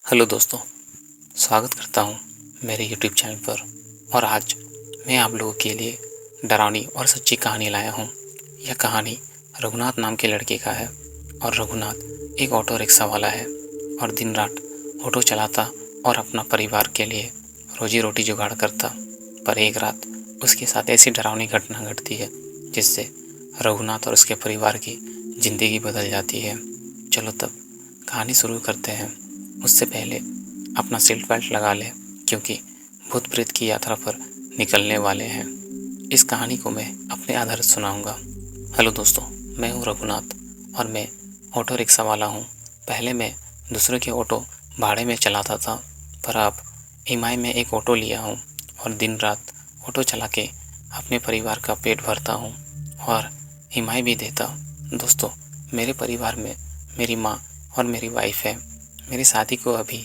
Hello दोस्तों, स्वागत करता हूँ मेरे यूट्यूब चैनल पर। और आज मैं आप लोगों के लिए डरावनी और सच्ची कहानी लाया हूँ। यह कहानी रघुनाथ नाम के लड़के का है। और रघुनाथ एक ऑटो रिक्शा वाला है और दिन रात ऑटो चलाता और अपना परिवार के लिए रोजी रोटी जुगाड़ करता। पर एक रात उसके साथ ऐसी डरावनी घटना घटती है जिससे रघुनाथ और उसके परिवार की ज़िंदगी बदल जाती है। चलो तब कहानी शुरू करते हैं। उससे पहले अपना सीट बेल्ट लगा लें, क्योंकि भूत प्रेत की यात्रा पर निकलने वाले हैं। इस कहानी को मैं अपने आधार सुनाऊंगा। हेलो दोस्तों, मैं हूं रघुनाथ और मैं ऑटो रिक्शा वाला हूं। पहले मैं दूसरे के ऑटो भाड़े में चलाता था, पर अब ईएमआई में एक ऑटो लिया हूं और दिन रात ऑटो चला के अपने परिवार का पेट भरता हूं और ईएमआई भी देता। दोस्तों, मेरे परिवार में मेरी माँ और मेरी वाइफ है। मेरी शादी को अभी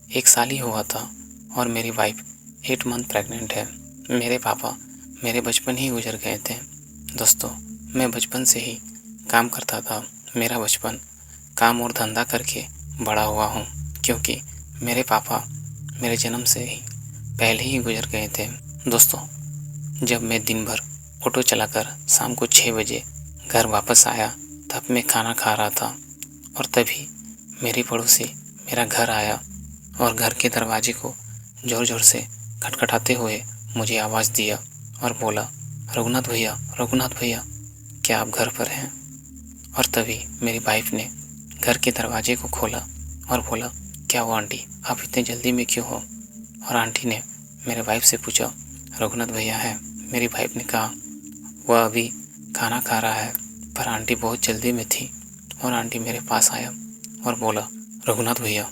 1 साल ही हुआ था और मेरी वाइफ 8 मंथ प्रेग्नेंट है। मेरे पापा मेरे बचपन ही गुजर गए थे। दोस्तों, मैं बचपन से ही काम करता था। मेरा बचपन काम और धंधा करके बड़ा हुआ हूँ, क्योंकि मेरे पापा मेरे जन्म से ही पहले ही गुजर गए थे। दोस्तों, जब मैं दिन भर ऑटो चलाकर शाम को 6 बजे घर वापस आया, तब मैं खाना खा रहा था और तभी मेरी पड़ोसी मेरा घर आया और घर के दरवाजे को ज़ोर ज़ोर से खटखटाते हुए मुझे आवाज़ दिया और बोला, रघुनाथ भैया, रघुनाथ भैया, क्या आप घर पर हैं? और तभी मेरी वाइफ ने घर के दरवाजे को खोला और बोला, क्या हुआ आंटी, आप इतने जल्दी में क्यों हो? और आंटी ने मेरे वाइफ से पूछा, रघुनाथ भैया हैं? मेरी वाइफ ने कहा, वह अभी खाना खा रहा है। पर आंटी बहुत जल्दी में थी और आंटी मेरे पास आया और बोला, रघुनाथ भैया,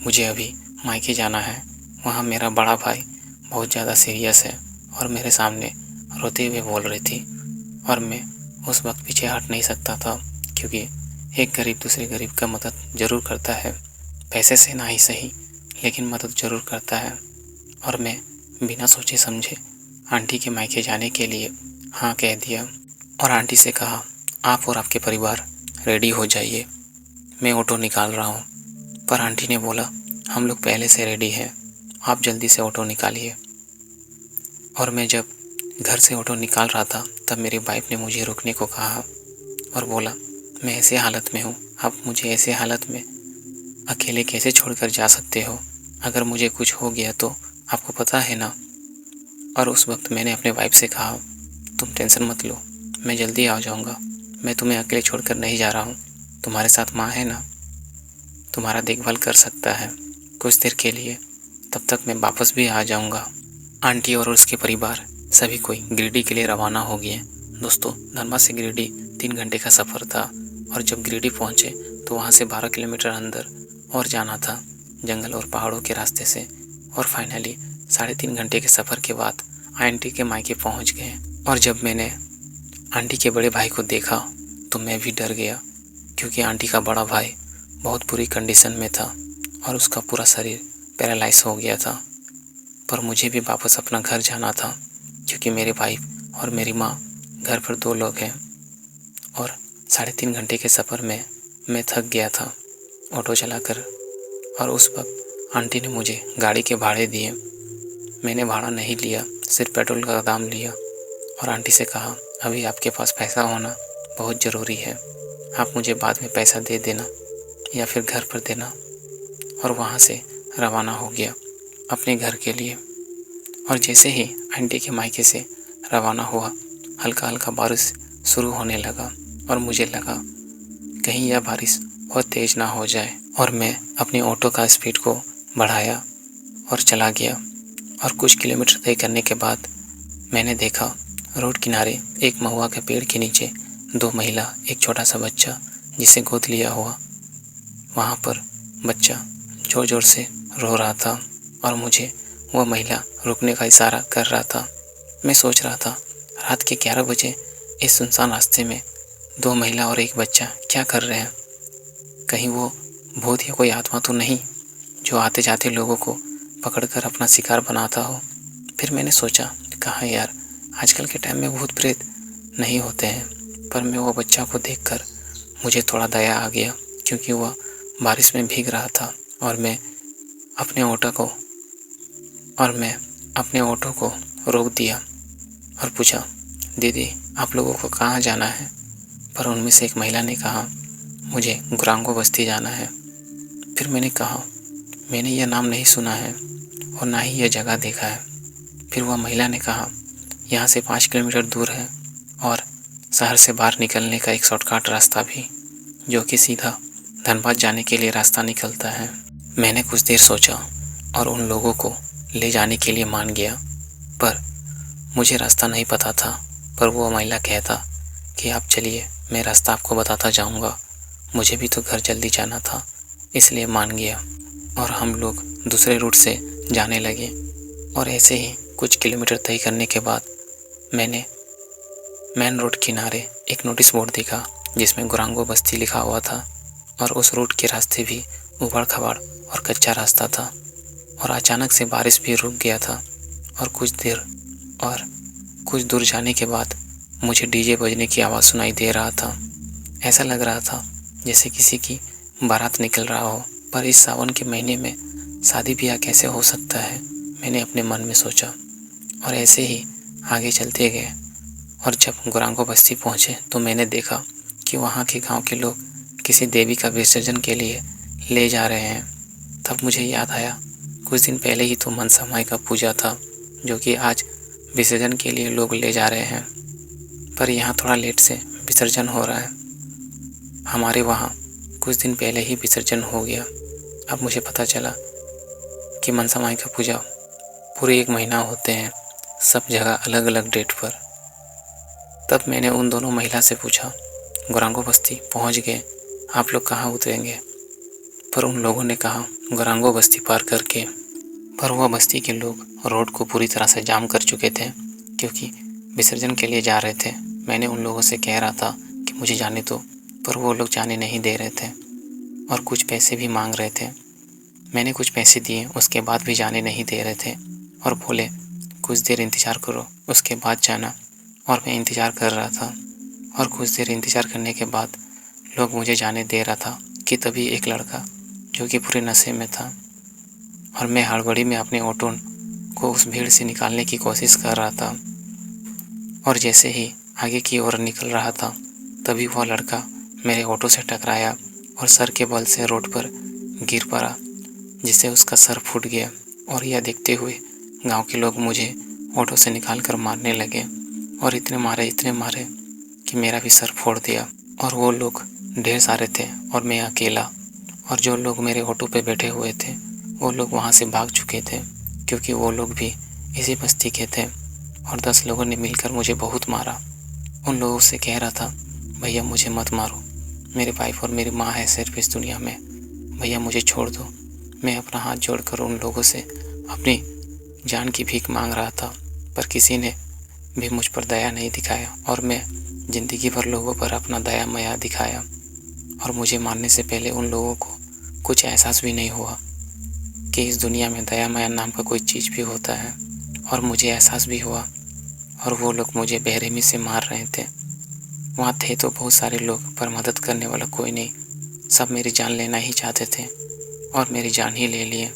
मुझे अभी मायके जाना है। वहाँ मेरा बड़ा भाई बहुत ज़्यादा सीरियस है और मेरे सामने रोते हुए बोल रही थी। और मैं उस वक्त पीछे हट नहीं सकता था, क्योंकि एक गरीब दूसरे गरीब का मदद ज़रूर करता है। पैसे से ना ही सही, लेकिन मदद ज़रूर करता है। और मैं बिना सोचे समझे आंटी के मायके जाने के लिए हाँ कह दिया और आंटी से कहा, आप और आपके परिवार रेडी हो जाइए, मैं ऑटो निकाल रहा हूँ। पर आंटी ने बोला, हम लोग पहले से रेडी हैं, आप जल्दी से ऑटो निकालिए। और मैं जब घर से ऑटो निकाल रहा था, तब मेरी वाइफ ने मुझे रुकने को कहा और बोला, मैं ऐसे हालत में हूँ, आप मुझे ऐसे हालत में अकेले कैसे छोड़कर जा सकते हो? अगर मुझे कुछ हो गया तो आपको पता है ना। और उस वक्त मैंने अपने वाइफ से कहा, तुम टेंशन मत लो, मैं जल्दी आ जाऊँगा। मैं तुम्हें अकेले छोड़कर नहीं जा रहा हूँ, तुम्हारे साथ माँ है ना, तुम्हारा देखभाल कर सकता है कुछ देर के लिए, तब तक मैं वापस भी आ जाऊंगा। आंटी और उसके परिवार सभी कोई गिरिडीह के लिए रवाना हो गए। दोस्तों, धनबाद से गिरिडीह 3 घंटे का सफ़र था और जब गिरिडीह पहुंचे तो वहां से 12 किलोमीटर अंदर और जाना था, जंगल और पहाड़ों के रास्ते से। और फाइनली 3.5 घंटे के सफ़र के बाद आंटी के मायके पहुँच गए। और जब मैंने आंटी के बड़े भाई को देखा तो मैं भी डर गया, क्योंकि आंटी का बड़ा भाई बहुत बुरी कंडीशन में था और उसका पूरा शरीर पैरालाइज हो गया था। पर मुझे भी वापस अपना घर जाना था, क्योंकि मेरे भाई और मेरी माँ घर पर 2 लोग हैं। और 3.5 घंटे के सफ़र में मैं थक गया था ऑटो चलाकर। और उस वक्त आंटी ने मुझे गाड़ी के भाड़े दिए। मैंने भाड़ा नहीं लिया, सिर्फ पेट्रोल का दाम लिया और आंटी से कहा, अभी आपके पास पैसा होना बहुत ज़रूरी है, आप मुझे बाद में पैसा दे देना या फिर घर पर देना। और वहाँ से रवाना हो गया अपने घर के लिए। और जैसे ही आंटी के मायके से रवाना हुआ, हल्का हल्का बारिश शुरू होने लगा और मुझे लगा कहीं यह बारिश बहुत तेज़ ना हो जाए। और मैं अपने ऑटो का स्पीड को बढ़ाया और चला गया। और कुछ किलोमीटर तय करने के बाद मैंने देखा रोड किनारे एक महुआ के पेड़ के नीचे 2 महिला, एक छोटा सा बच्चा जिसे गोद लिया हुआ। वहाँ पर बच्चा ज़ोर ज़ोर से रो रहा था और मुझे वह महिला रुकने का इशारा कर रहा था। मैं सोच रहा था, रात के 11 बजे इस सुनसान रास्ते में 2 महिला और एक बच्चा क्या कर रहे हैं? कहीं वो भूत या कोई आत्मा तो नहीं जो आते जाते लोगों को पकड़कर अपना शिकार बनाता हो? फिर मैंने सोचा, कहाँ यार, आजकल के टाइम में भूत प्रेत नहीं होते हैं। पर मैं वो बच्चा को देखकर मुझे थोड़ा दया आ गया, क्योंकि वह बारिश में भीग रहा था और मैं अपने ऑटो को और मैं अपने ऑटो को रोक दिया और पूछा, दीदी आप लोगों को कहाँ जाना है? पर उनमें से एक महिला ने कहा, मुझे गुरांगो बस्ती जाना है। फिर मैंने कहा, मैंने यह नाम नहीं सुना है और ना ही यह जगह देखा है। फिर वह महिला ने कहा, यहाँ से 5 किलोमीटर दूर है और शहर से बाहर निकलने का एक शॉर्टकट रास्ता भी, जो कि सीधा धनबाद जाने के लिए रास्ता निकलता है। मैंने कुछ देर सोचा और उन लोगों को ले जाने के लिए मान गया, पर मुझे रास्ता नहीं पता था। पर वो महिला कहता कि आप चलिए, मैं रास्ता आपको बताता जाऊंगा। मुझे भी तो घर जल्दी जाना था, इसलिए मान गया और हम लोग दूसरे रूट से जाने लगे। और ऐसे ही कुछ किलोमीटर तय करने के बाद मैंने मेन रोड किनारे एक नोटिस बोर्ड देखा जिसमें गुरांगो बस्ती लिखा हुआ था और उस रूट के रास्ते भी उबड़-खाबड़ और कच्चा रास्ता था। और अचानक से बारिश भी रुक गया था और कुछ दूर जाने के बाद मुझे डीजे बजने की आवाज़ सुनाई दे रहा था। ऐसा लग रहा था जैसे किसी की बारात निकल रहा हो। पर इस सावन के महीने में शादी ब्याह कैसे हो सकता है, मैंने अपने मन में सोचा। और ऐसे ही आगे चलते गए और जब गुरांगो बस्ती पहुँचे तो मैंने देखा कि वहाँ के गांव के लोग किसी देवी का विसर्जन के लिए ले जा रहे हैं। तब मुझे याद आया, कुछ दिन पहले ही तो मनसा माई का पूजा था, जो कि आज विसर्जन के लिए लोग ले जा रहे हैं। पर यहाँ थोड़ा लेट से विसर्जन हो रहा है। हमारे वहाँ कुछ दिन पहले ही विसर्जन हो गया। अब मुझे पता चला कि मनसा माई का पूजा पूरे 1 महीना होते हैं, सब जगह अलग अलग डेट पर। तब मैंने उन दोनों महिला से पूछा, गुरांगो बस्ती पहुँच गए, आप लोग कहाँ उतरेंगे? पर उन लोगों ने कहा, गुरांगो बस्ती पार करके। पर वह बस्ती के लोग रोड को पूरी तरह से जाम कर चुके थे क्योंकि विसर्जन के लिए जा रहे थे। मैंने उन लोगों से कह रहा था कि मुझे जाने दो, पर वो लोग जाने नहीं दे रहे थे और कुछ पैसे भी मांग रहे थे। मैंने कुछ पैसे दिए, उसके बाद भी जाने नहीं दे रहे थे और बोले कुछ देर इंतज़ार करो, उसके बाद जाना। और मैं इंतज़ार कर रहा था और कुछ देर इंतज़ार करने के बाद लोग मुझे जाने दे रहा था कि तभी एक लड़का जो कि पूरे नशे में था और मैं हड़बड़ी में अपने ऑटो को उस भीड़ से निकालने की कोशिश कर रहा था। और जैसे ही आगे की ओर निकल रहा था तभी वह लड़का मेरे ऑटो से टकराया और सर के बल से रोड पर गिर पड़ा, जिससे उसका सर फूट गया। और यह देखते हुए गांव के लोग मुझे ऑटो से निकाल कर मारने लगे और इतने मारे कि मेरा भी सर फोड़ दिया। और वो लोग ढेर सारे थे और मैं अकेला। और जो लोग मेरे ऑटो पे बैठे हुए थे वो लोग वहाँ से भाग चुके थे क्योंकि वो लोग भी इसी बस्ती के थे। और 10 लोगों ने मिलकर मुझे बहुत मारा। उन लोगों से कह रहा था, भैया मुझे मत मारो, मेरे वाइफ और मेरी माँ है सिर्फ इस दुनिया में, भैया मुझे छोड़ दो। मैं अपना हाथ जोड़कर उन लोगों से अपनी जान की भीख मांग रहा था, पर किसी ने भी मुझ पर दया नहीं दिखाया और मैं ज़िंदगी भर लोगों पर अपना दया माया दिखाया। और मुझे मारने से पहले उन लोगों को कुछ एहसास भी नहीं हुआ कि इस दुनिया में दया माया नाम का कोई चीज़ भी होता है। और मुझे एहसास भी हुआ और वो लोग मुझे बेरहमी से मार रहे थे। वहाँ थे तो बहुत सारे लोग, पर मदद करने वाला कोई नहीं। सब मेरी जान लेना ही चाहते थे और मेरी जान ही ले लिए।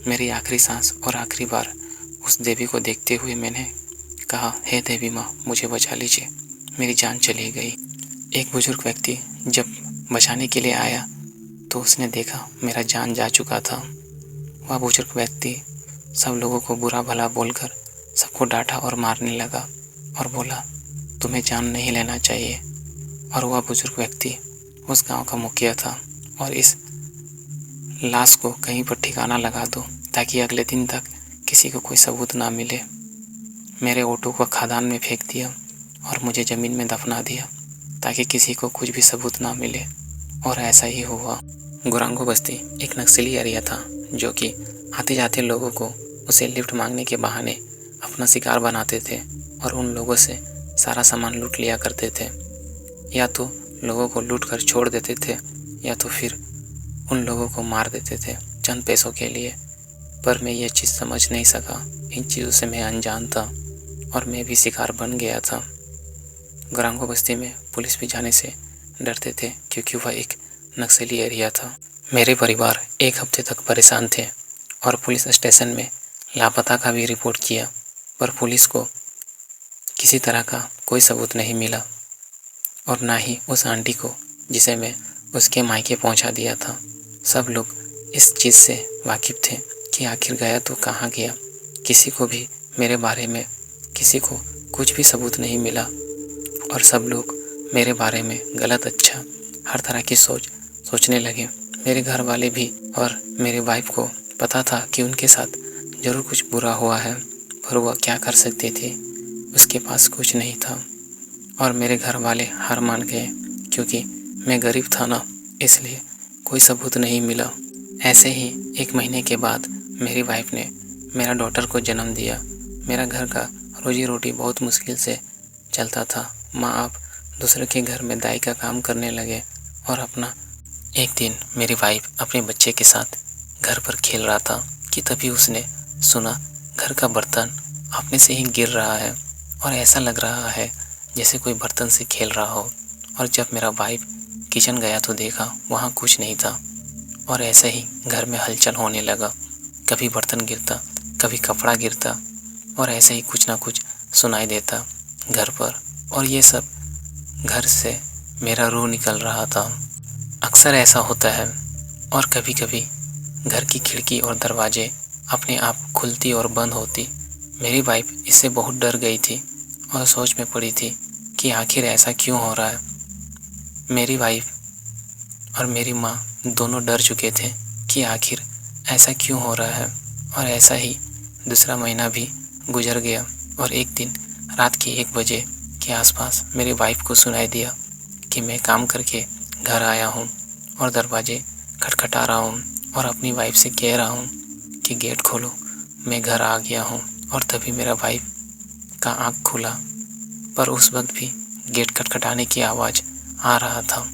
मेरी आखिरी सांस और आखिरी बार उस देवी को देखते हुए मैंने कहा, हे देवी माँ मुझे बचा लीजिए, मेरी जान चली गई। एक बुजुर्ग व्यक्ति जब बचाने के लिए आया तो उसने देखा मेरा जान जा चुका था। वह बुजुर्ग व्यक्ति सब लोगों को बुरा भला बोलकर सबको डांटा और मारने लगा और बोला, तुम्हें जान नहीं लेना चाहिए। और वह बुजुर्ग व्यक्ति उस गांव का मुखिया था और इस लाश को कहीं पर ठिकाना लगा दो ताकि अगले दिन तक किसी को कोई सबूत ना मिले। मेरे ऑटो को खदान में फेंक दिया और मुझे ज़मीन में दफना दिया ताकि किसी को कुछ भी सबूत ना मिले। और ऐसा ही हुआ। गुरांगो बस्ती एक नक्सली एरिया था जो कि आते जाते लोगों को उसे लिफ्ट मांगने के बहाने अपना शिकार बनाते थे और उन लोगों से सारा सामान लूट लिया करते थे। या तो लोगों को लूट कर छोड़ देते थे या तो फिर उन लोगों को मार देते थे चंद पैसों के लिए। पर मैं ये चीज़ समझ नहीं सका, इन चीज़ों से मैं अनजान था और मैं भी शिकार बन गया था। गुरांगो बस्ती में पुलिस भी जाने से डरते थे क्योंकि वह एक नक्सली एरिया था। मेरे परिवार 1 हफ्ते तक परेशान थे और पुलिस स्टेशन में लापता का भी रिपोर्ट किया, पर पुलिस को किसी तरह का कोई सबूत नहीं मिला और ना ही उस आंटी को जिसे मैं उसके मायके पहुंचा दिया था। सब लोग इस चीज़ से वाकिफ़ थे कि आखिर गया तो कहाँ गया। किसी को भी मेरे बारे में किसी को कुछ भी सबूत नहीं मिला और सब लोग मेरे बारे में गलत अच्छा हर तरह की सोचने लगे। मेरे घर वाले भी और मेरे वाइफ को पता था कि उनके साथ ज़रूर कुछ बुरा हुआ है, पर वह क्या कर सकते थे, उसके पास कुछ नहीं था। और मेरे घर वाले हार मान गए क्योंकि मैं गरीब था ना, इसलिए कोई सबूत नहीं मिला। ऐसे ही 1 महीने के बाद मेरी वाइफ ने मेरा डॉटर को जन्म दिया। मेरा घर का रोजी रोटी बहुत मुश्किल से चलता था। माँ आप दूसरे के घर में दाई का काम करने लगे और अपना एक दिन मेरी वाइफ अपने बच्चे के साथ घर पर खेल रहा था कि तभी उसने सुना घर का बर्तन अपने से ही गिर रहा है और ऐसा लग रहा है जैसे कोई बर्तन से खेल रहा हो। और जब मेरा वाइफ किचन गया तो देखा वहाँ कुछ नहीं था और ऐसे ही घर में हलचल होने लगा। कभी बर्तन गिरता, कभी कपड़ा गिरता और ऐसे ही कुछ ना कुछ सुनाई देता घर पर, और ये सब घर से मेरा रूह निकल रहा था। अक्सर ऐसा होता है और कभी कभी घर की खिड़की और दरवाजे अपने आप खुलती और बंद होती। मेरी वाइफ इससे बहुत डर गई थी और सोच में पड़ी थी कि आखिर ऐसा क्यों हो रहा है। मेरी वाइफ और मेरी माँ दोनों डर चुके थे कि आखिर ऐसा क्यों हो रहा है। और ऐसा ही दूसरा महीना भी गुजर गया और एक दिन रात के 1 बजे के आसपास मेरी वाइफ को सुनाई दिया कि मैं काम करके घर आया हूँ और दरवाजे खटखटा रहा हूँ और अपनी वाइफ से कह रहा हूँ कि गेट खोलो, मैं घर आ गया हूँ। और तभी मेरा वाइफ का आँख खुला, पर उस वक्त भी गेट खटखटाने की आवाज़ आ रहा था।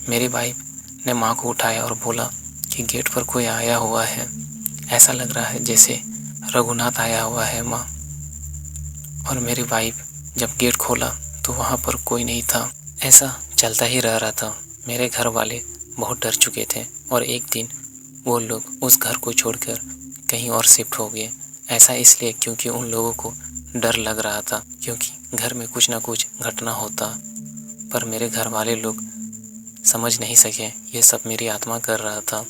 मेरी वाइफ ने माँ को उठाया और बोला कि गेट पर कोई आया हुआ है, ऐसा लग रहा है जैसे रघुनाथ आया हुआ है माँ। और मेरी वाइफ जब गेट खोला तो वहाँ पर कोई नहीं था। ऐसा चलता ही रह रहा था। मेरे घर वाले बहुत डर चुके थे और एक दिन वो लोग उस घर को छोड़कर कहीं और शिफ्ट हो गए। ऐसा इसलिए क्योंकि उन लोगों को डर लग रहा था, क्योंकि घर में कुछ ना कुछ घटना होता। पर मेरे घर वाले लोग समझ नहीं सके, ये सब मेरी आत्मा कर रहा था।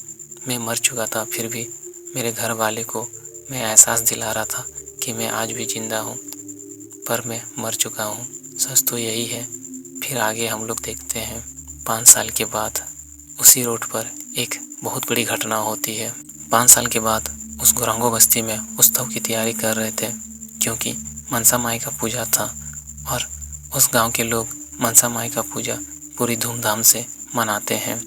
मैं मर चुका था, फिर भी मेरे घर वाले को मैं एहसास दिला रहा था कि मैं आज भी ज़िंदा हूँ, पर मैं मर चुका हूँ। सच तो यही है। फिर आगे हम लोग देखते हैं 5 साल के बाद उसी रोड पर एक बहुत बड़ी घटना होती है। 5 साल के बाद उस गोरंगो बस्ती में उत्सव की तैयारी कर रहे थे, क्योंकि मनसा माई का पूजा था और उस गांव के लोग मनसा माई का पूजा पूरी धूमधाम से मनाते हैं।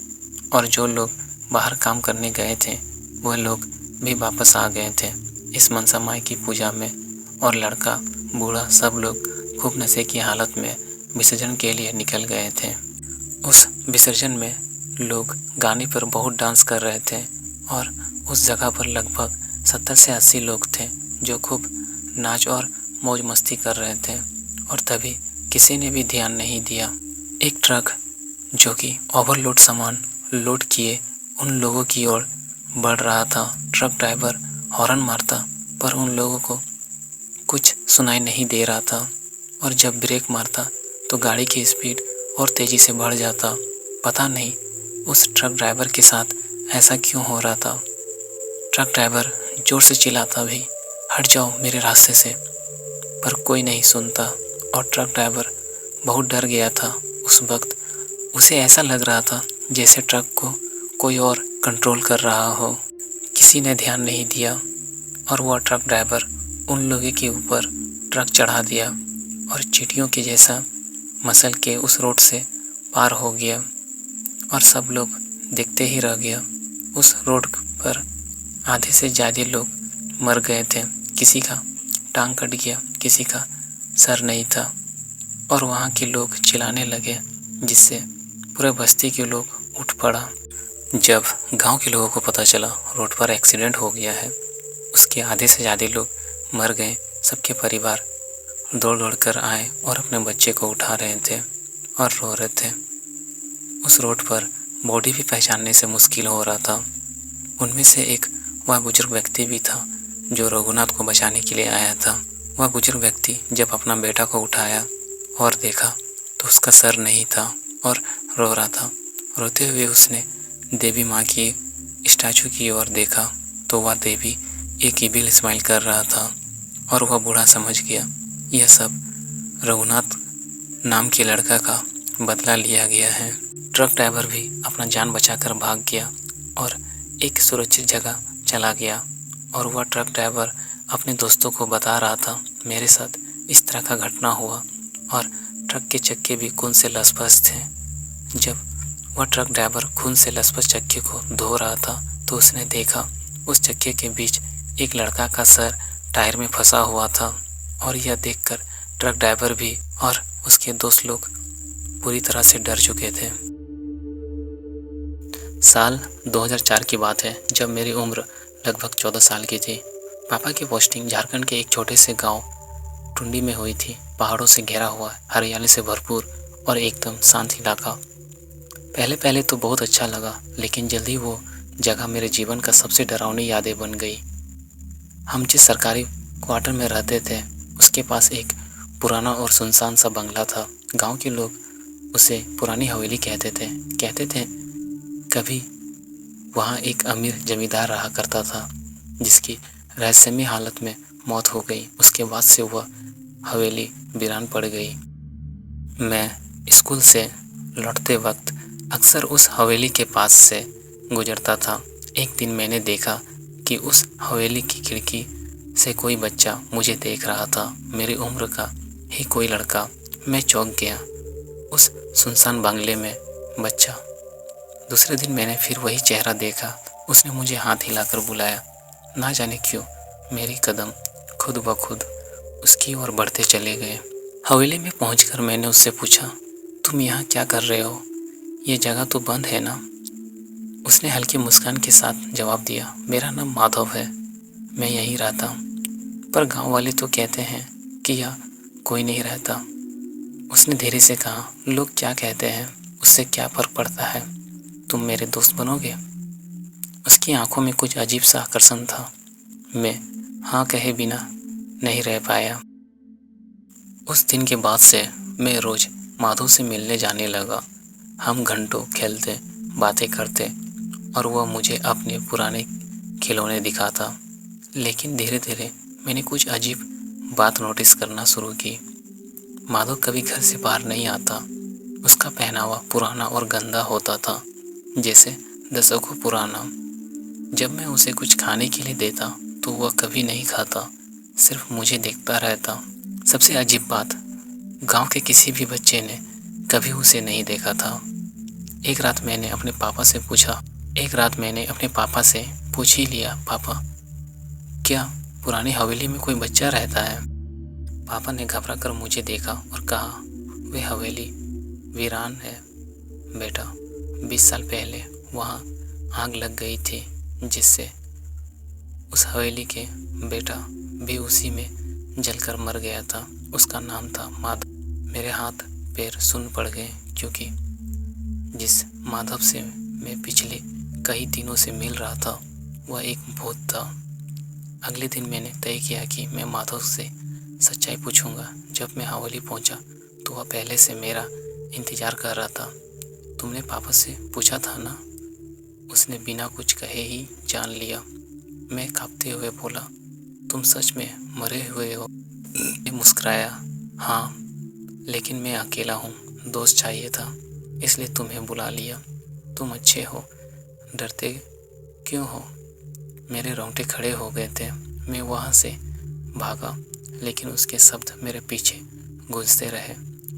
और जो लोग बाहर काम करने गए थे वह लोग भी वापस आ गए थे इस मनसा माई की पूजा में, और लड़का बूढ़ा सब लोग खूब नशे की हालत में विसर्जन के लिए निकल गए थे। उस विसर्जन में लोग गाने पर बहुत डांस कर रहे थे और उस जगह पर लगभग 70 से 80 लोग थे जो खूब नाच और मौज मस्ती कर रहे थे। और तभी किसी ने भी ध्यान नहीं दिया। एक ट्रक जो कि ओवरलोड सामान लोड किए उन लोगों की ओर बढ़ रहा था। ट्रक ड्राइवर हॉर्न मारता, पर उन लोगों को कुछ सुनाई नहीं दे रहा था, और जब ब्रेक मारता तो गाड़ी की स्पीड और तेज़ी से बढ़ जाता। पता नहीं उस ट्रक ड्राइवर के साथ ऐसा क्यों हो रहा था। ट्रक ड्राइवर ज़ोर से चिल्लाता भी, हट जाओ मेरे रास्ते से, पर कोई नहीं सुनता। और ट्रक ड्राइवर बहुत डर गया था। उस वक्त उसे ऐसा लग रहा था जैसे ट्रक को कोई और कंट्रोल कर रहा हो। किसी ने ध्यान नहीं दिया और वह ट्रक ड्राइवर उन लोगों के ऊपर ट्रक चढ़ा दिया और चींटियों के जैसा मसल के उस रोड से पार हो गया और सब लोग देखते ही रह गया। उस रोड पर आधे से ज़्यादा लोग मर गए थे। किसी का टांग कट गया, किसी का सर नहीं था, और वहाँ के लोग चिल्लाने लगे, जिससे पूरे बस्ती के लोग उठ पड़ा। जब गांव के लोगों को पता चला रोड पर एक्सीडेंट हो गया है, उसके आधे से ज़्यादा लोग मर गए। सबके परिवार दौड़ दौड़ कर आए और अपने बच्चे को उठा रहे थे और रो रहे थे। उस रोड पर बॉडी भी पहचानने से मुश्किल हो रहा था। उनमें से एक वह बुजुर्ग व्यक्ति भी था जो रघुनाथ को बचाने के लिए आया था। वह बुजुर्ग व्यक्ति जब अपना बेटा को उठाया और देखा तो उसका सर नहीं था और रो रहा था। रोते हुए उसने देवी माँ की स्टैचू की ओर देखा तो वह देवी एक इविल स्माइल कर रहा था और वह बूढ़ा समझ गया यह सब रघुनाथ नाम के लड़का का बदला लिया गया है। ट्रक ड्राइवर भी अपना जान बचाकर भाग गया और एक सुरक्षित जगह चला गया और वह ट्रक ड्राइवर अपने दोस्तों को बता रहा था मेरे साथ इस तरह का घटना हुआ और ट्रक के चक्के भी खून से लसपस थे। जब वह ट्रक ड्राइवर खून से लसपस चक्के को धो रहा था तो उसने देखा उस चक्के के बीच एक लड़का का सर टायर में फंसा हुआ था और यह देखकर ट्रक ड्राइवर भी और उसके दोस्त लोग पूरी तरह से डर चुके थे। साल 2004 की बात है जब मेरी उम्र लगभग 14 साल की थी। पापा की पोस्टिंग झारखंड के एक छोटे से गांव टुंडी में हुई थी। पहाड़ों से घिरा हुआ, हरियाली से भरपूर और एकदम शांत इलाका। पहले पहले तो बहुत अच्छा लगा, लेकिन जल्दी वो जगह मेरे जीवन का सबसे डरावनी यादें बन गई। हम जिस सरकारी क्वार्टर में रहते थे उसके पास एक पुराना और सुनसान सा बंगला था। गांव के लोग उसे पुरानी हवेली कहते थे। कभी वहाँ एक अमीर जमींदार रहा करता था जिसकी रहस्यमय हालत में मौत हो गई। उसके बाद से वह हवेली वीरान पड़ गई। मैं स्कूल से लौटते वक्त अक्सर उस हवेली के पास से गुजरता था। एक दिन मैंने देखा कि उस हवेली की खिड़की से कोई बच्चा मुझे देख रहा था, मेरी उम्र का ही कोई लड़का। मैं चौंक गया। उस सुनसान बंगले में बच्चा। दूसरे दिन मैंने फिर वही चेहरा देखा। उसने मुझे हाथ हिलाकर बुलाया। ना जाने क्यों मेरे कदम खुद ब खुद उसकी ओर बढ़ते चले गए। हवेली में पहुंचकर मैंने उससे पूछा, तुम यहाँ क्या कर रहे हो? ये जगह तो बंद है ना? उसने हल्की मुस्कान के साथ जवाब दिया, मेरा नाम माधव है, मैं यहीं रहता हूँ, पर गांव वाले तो कहते हैं कि यहाँ कोई नहीं रहता। उसने धीरे से कहा, लोग क्या कहते हैं उससे क्या फर्क पड़ता है, तुम मेरे दोस्त बनोगे? उसकी आंखों में कुछ अजीब सा आकर्षण था। मैं हाँ कहे बिना नहीं रह पाया। उस दिन के बाद से मैं रोज माधव से मिलने जाने लगा। हम घंटों खेलते, बातें करते और वह मुझे अपने पुराने खिलौने दिखाता। लेकिन धीरे धीरे मैंने कुछ अजीब बात नोटिस करना शुरू की। माधव कभी घर से बाहर नहीं आता। उसका पहनावा पुराना और गंदा होता था, जैसे दशकों पुराना। जब मैं उसे कुछ खाने के लिए देता तो वह कभी नहीं खाता, सिर्फ मुझे देखता रहता। सबसे अजीब बात, गांव के किसी भी बच्चे ने कभी उसे नहीं देखा था। एक रात मैंने अपने पापा से पूछ ही लिया, पापा क्या पुरानी हवेली में कोई बच्चा रहता है? पापा ने घबरा कर मुझे देखा और कहा, वे हवेली वीरान है बेटा। 20 साल पहले वहाँ आग लग गई थी, जिससे उस हवेली के बेटा भी उसी में जलकर मर गया था। उसका नाम था माधव। मेरे हाथ पैर सुन्न पड़ गए, क्योंकि जिस माधव से मैं पिछले कई दिनों से मिल रहा था वह एक भूत था। अगले दिन मैंने तय किया कि मैं माधव से सच्चाई पूछूंगा। जब मैं हवेली पहुंचा तो वह पहले से मेरा इंतजार कर रहा था। तुमने पापा से पूछा था ना? उसने बिना कुछ कहे ही जान लिया। मैं कांपते हुए बोला, तुम सच में मरे हुए हो? मैं मुस्कुराया, हाँ, लेकिन मैं अकेला हूँ, दोस्त चाहिए था, इसलिए तुम्हें बुला लिया। तुम अच्छे हो, डरते क्यों हो? मेरे रोंगटे खड़े हो गए थे। मैं वहाँ से भागा, लेकिन उसके शब्द मेरे पीछे गूंजते रहे।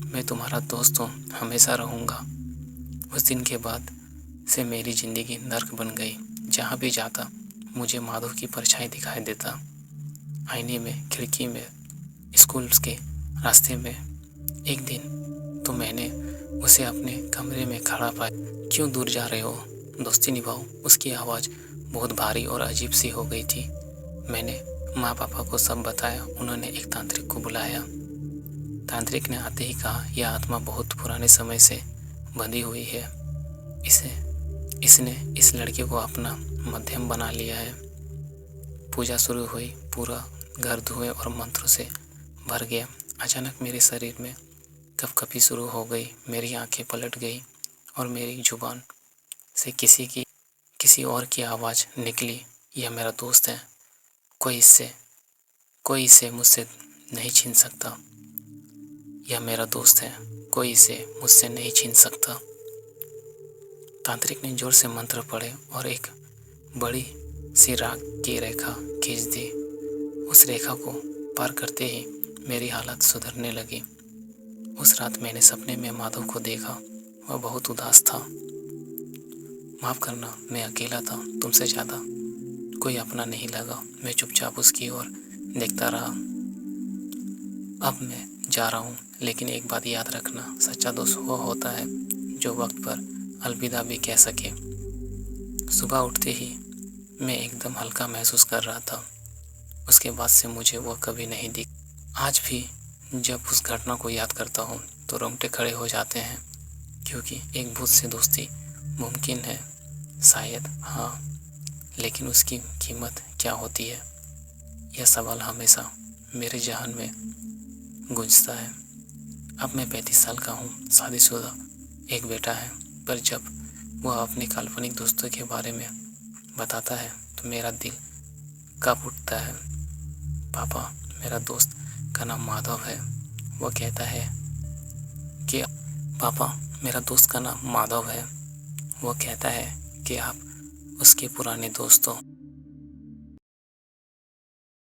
मैं तुम्हारा दोस्त हूँ, हमेशा रहूँगा। उस दिन के बाद से मेरी ज़िंदगी नर्क बन गई। जहाँ भी जाता मुझे माधव की परछाई दिखाई देता। आईने में, खिड़की में, स्कूल के रास्ते में। एक दिन तो मैंने उसे अपने कमरे में खड़ा पाया। क्यों दूर जा रहे हो? दोस्ती निभाओ। उसकी आवाज़ बहुत भारी और अजीब सी हो गई थी। मैंने माँ पापा को सब बताया। उन्होंने एक तांत्रिक को बुलाया। तांत्रिक ने आते ही कहा, यह आत्मा बहुत पुराने समय से बंधी हुई है। इसने इस लड़के को अपना मध्यम बना लिया है। पूजा शुरू हुई, पूरा घर धुएं और मंत्रों से भर गया। अचानक मेरे शरीर में कँपकँपी शुरू हो गई, मेरी आंखें पलट गई और मेरी जुबान से किसी और की आवाज़ निकली, यह मेरा दोस्त है, कोई इसे मुझसे नहीं छीन सकता। यह मेरा दोस्त है, कोई इसे मुझसे नहीं छीन सकता। तांत्रिक ने जोर से मंत्र पढ़े और एक बड़ी सी राख की रेखा खींच दी। उस रेखा को पार करते ही मेरी हालत सुधरने लगी। उस रात मैंने सपने में माधव को देखा, वह बहुत उदास था। माफ़ करना, मैं अकेला था, तुमसे ज़्यादा कोई अपना नहीं लगा। मैं चुपचाप उसकी ओर देखता रहा। अब मैं जा रहा हूँ, लेकिन एक बात याद रखना, सच्चा दोस्त वो होता है जो वक्त पर अलविदा भी कह सके। सुबह उठते ही मैं एकदम हल्का महसूस कर रहा था। उसके बाद से मुझे वो कभी नहीं दिखा। आज भी जब उस घटना को याद करता हूँ तो रोंगटे खड़े हो जाते हैं, क्योंकि एक भूत से दोस्ती मुमकिन है शायद, हाँ, लेकिन उसकी कीमत क्या होती है, यह सवाल हमेशा मेरे ज़हन में गूंजता है। अब मैं 35 साल का हूँ, शादीशुदा, एक बेटा है, पर जब वह अपने काल्पनिक दोस्तों के बारे में बताता है तो मेरा दिल काँप उठता है। पापा, मेरा दोस्त का नाम माधव है। वो कहता है कि पापा, मेरा दोस्त का नाम माधव है। वो कहता है कि आप उसके पुराने दोस्त हो।